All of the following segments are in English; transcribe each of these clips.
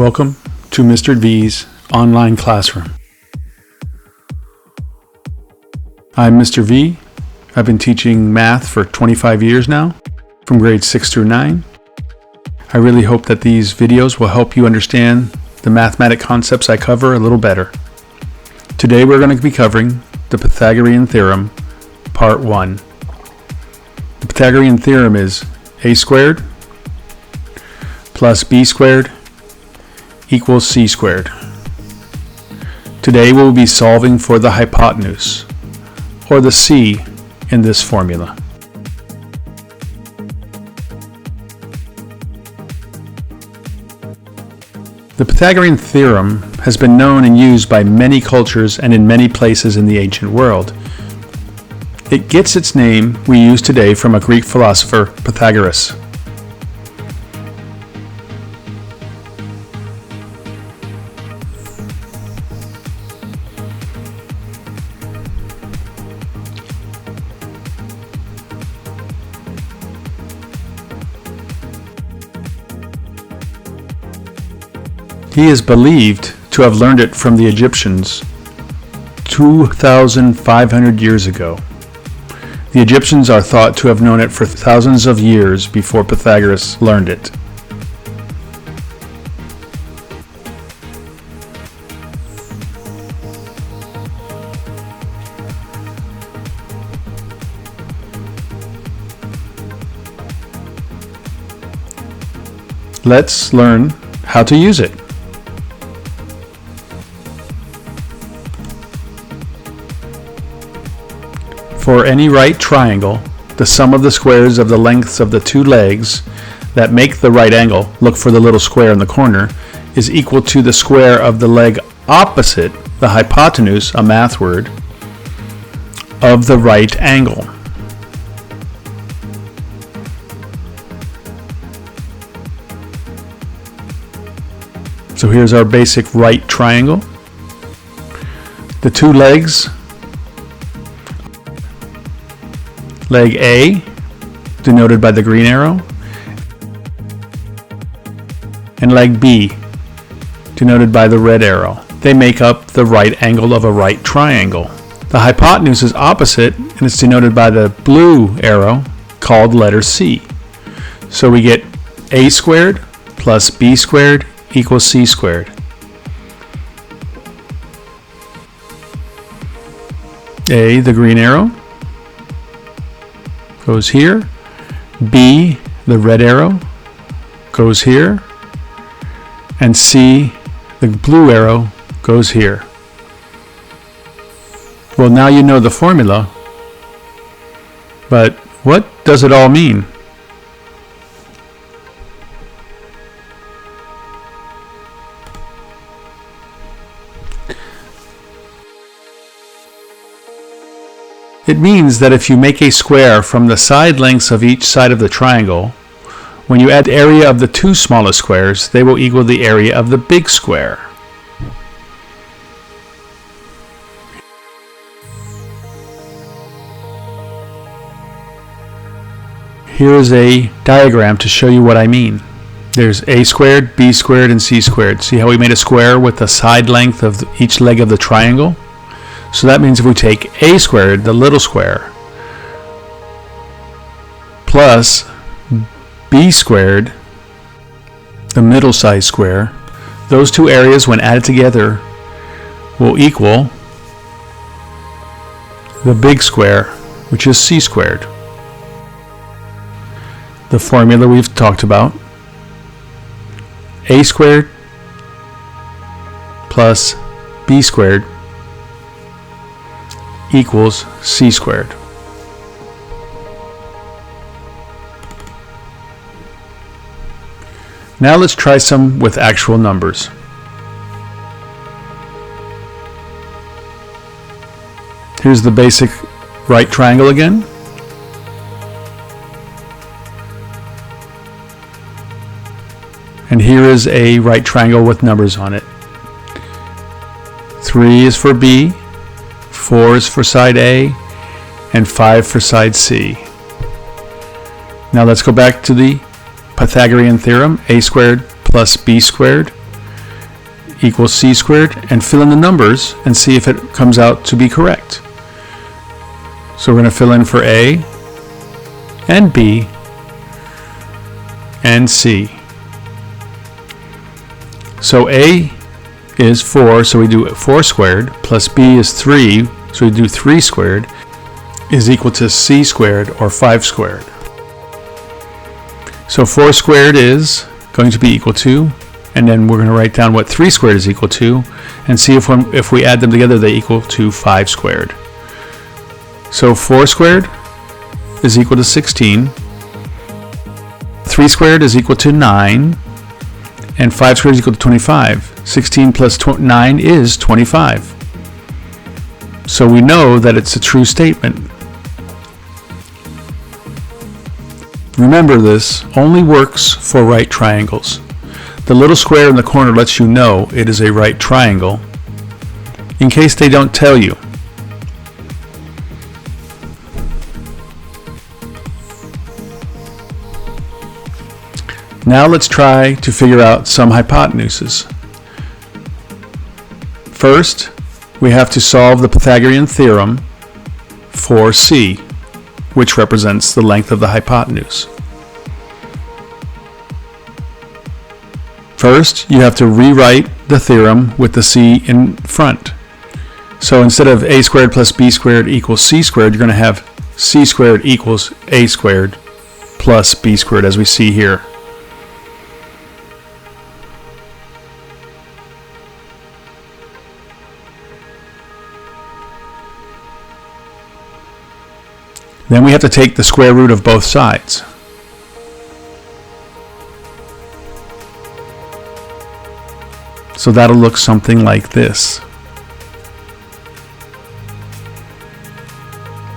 Welcome to Mr. V's online classroom. I'm Mr. V. I've been teaching math for 25 years now, from grades 6 through 9. I really hope that these videos will help you understand the mathematic concepts I cover a little better. Today we're going to be covering the Pythagorean Theorem, Part 1. The Pythagorean Theorem is a squared plus b squared equals c squared. Today we'll be solving for the hypotenuse, or the c in this formula. The Pythagorean Theorem has been known and used by many cultures and in many places in the ancient world. It gets its name we use today from a Greek philosopher, Pythagoras. He is believed to have learned it from the Egyptians 2,500 years ago. The Egyptians are thought to have known it for thousands of years before Pythagoras learned it. Let's learn how to use it. For any right triangle, the sum of the squares of the lengths of the two legs that make the right angle, look for the little square in the corner, is equal to the square of the leg opposite the hypotenuse, a math word, of the right angle. So here's our basic right triangle. The two legs, leg A, denoted by the green arrow, and leg B, denoted by the red arrow. They make up the right angle of a right triangle. The hypotenuse is opposite, and it's denoted by the blue arrow, called letter C. So we get a squared plus b squared equals c squared. A, the green arrow, goes here. B, the red arrow, goes here. And C, the blue arrow, goes here. Well, now you know the formula, but what does it all mean? It means that if you make a square from the side lengths of each side of the triangle, when you add the area of the two smallest squares, they will equal the area of the big square. Here is a diagram to show you what I mean. There's a squared, b squared, and c squared. See how we made a square with the side length of each leg of the triangle? So that means if we take a squared, the little square, plus b squared, the middle sized square, those two areas when added together will equal the big square, which is c squared. The formula we've talked about: a squared plus b squared equals c squared. Now let's try some with actual numbers. Here's the basic right triangle again. And here is a right triangle with numbers on it. 3 is for B, 4 is for side A, and 5 for side C. Now let's go back to the Pythagorean theorem, a squared plus b squared equals c squared, and fill in the numbers and see if it comes out to be correct. So we're going to fill in for A and B and C. So A is 4, so we do 4 squared, plus B is 3, so we do 3 squared, is equal to C squared, or 5 squared. So 4 squared is going to be equal to, and then we're going to write down what 3 squared is equal to, and see if we add them together they equal to 5 squared. So 4 squared is equal to 16, 3 squared is equal to 9, and 5 squared is equal to 25. 16 plus 9 is 25. So we know that it's a true statement. Remember, this only works for right triangles. The little square in the corner lets you know it is a right triangle, in case they don't tell you. Now let's try to figure out some hypotenuses. First, we have to solve the Pythagorean Theorem for C, which represents the length of the hypotenuse. First, you have to rewrite the theorem with the C in front. So instead of a squared plus b squared equals c squared, you're going to have c squared equals a squared plus b squared, as we see here. Then we have to take the square root of both sides. So that'll look something like this.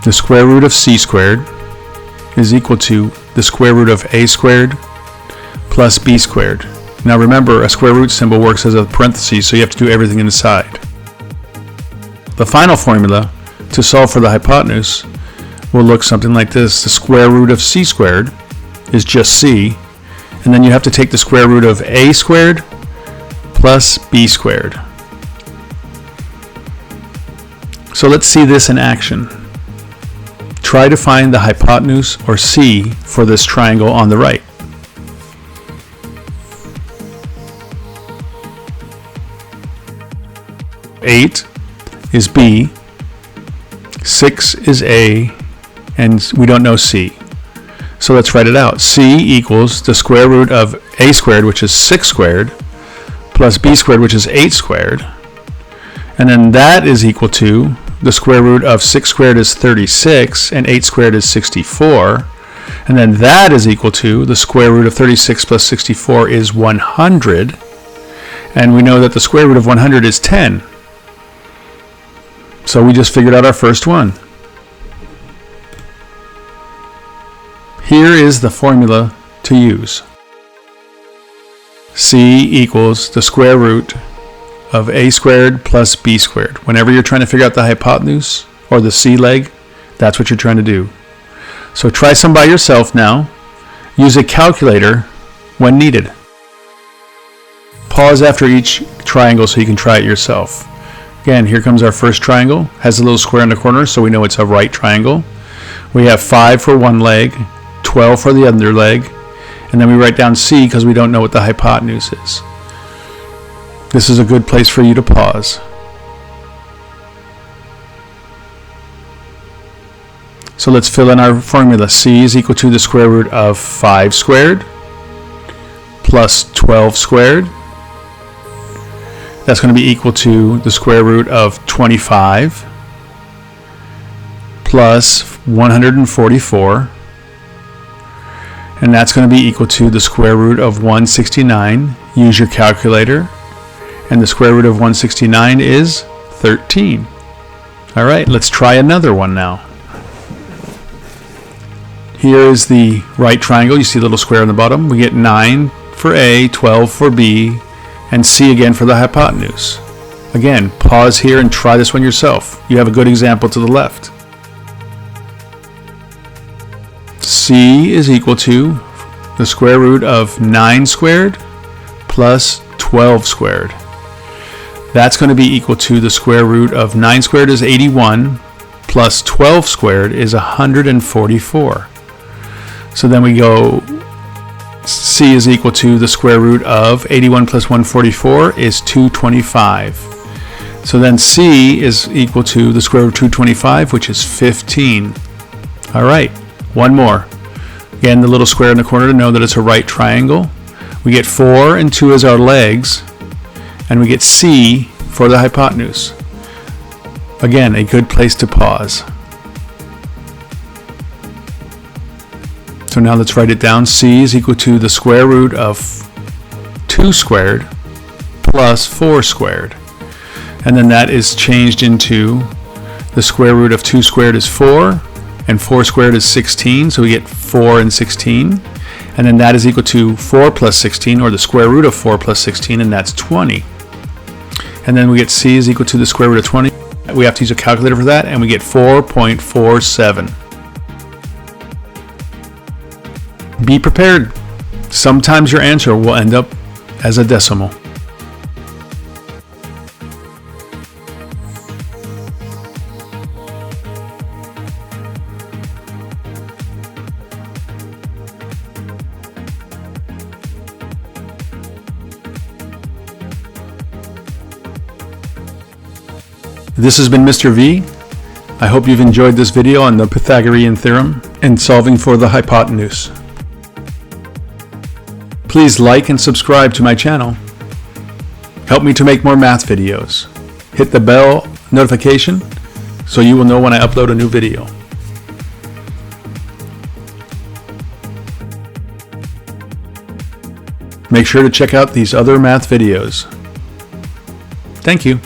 The square root of c squared is equal to the square root of a squared plus b squared. Now remember, a square root symbol works as a parenthesis, so you have to do everything inside. The final formula to solve for the hypotenuse will look something like this. The square root of c squared is just c, and then you have to take the square root of a squared plus b squared. So let's see this in action. Try to find the hypotenuse, or c, for this triangle on the right. Eight is b, 6 is a, and we don't know c. So let's write it out. C equals the square root of a squared, which is 6 squared, plus b squared, which is 8 squared. And then that is equal to the square root of 6 squared is 36, and 8 squared is 64. And then that is equal to the square root of 36 plus 64 is 100. And we know that the square root of 100 is 10. So we just figured out our first one. Here is the formula to use. C equals the square root of a squared plus b squared. Whenever you're trying to figure out the hypotenuse, or the c leg, that's what you're trying to do. So try some by yourself now. Use a calculator when needed. Pause after each triangle so you can try it yourself. Again, here comes our first triangle. Has a little square in the corner, so we know it's a right triangle. We have 5 for one leg, 12 for the other leg, and then we write down c because we don't know what the hypotenuse is. This is a good place for you to pause. So let's fill in our formula. C is equal to the square root of 5 squared plus 12 squared. That's going to be equal to the square root of 25 plus 144. And that's going to be equal to the square root of 169. Use your calculator. And the square root of 169 is 13. All right, let's try another one now. Here is the right triangle. You see the little square on the bottom. We get 9 for A, 12 for B, and C again for the hypotenuse. Again, pause here and try this one yourself. You have a good example to the left. C is equal to the square root of 9 squared plus 12 squared. That's going to be equal to the square root of 9 squared is 81, plus 12 squared is 144. So then we go, C is equal to the square root of 81 plus 144 is 225. So then C is equal to the square root of 225, which is 15. All right, one more. Again, the little square in the corner to know that it's a right triangle. We get 4 and 2 as our legs, and we get C for the hypotenuse. Again, a good place to pause. So now let's write it down. C is equal to the square root of 2 squared plus 4 squared. And then that is changed into the square root of 2 squared is 4, and 4 squared is 16, so we get 4 and 16. And then that is equal to 4 plus 16, or the square root of 4 plus 16, and that's 20. And then we get C is equal to the square root of 20. We have to use a calculator for that, and we get 4.47. Be prepared. Sometimes your answer will end up as a decimal. This has been Mr. V. I hope you've enjoyed this video on the Pythagorean Theorem and solving for the hypotenuse. Please like and subscribe to my channel. Help me to make more math videos. Hit the bell notification so you will know when I upload a new video. Make sure to check out these other math videos. Thank you.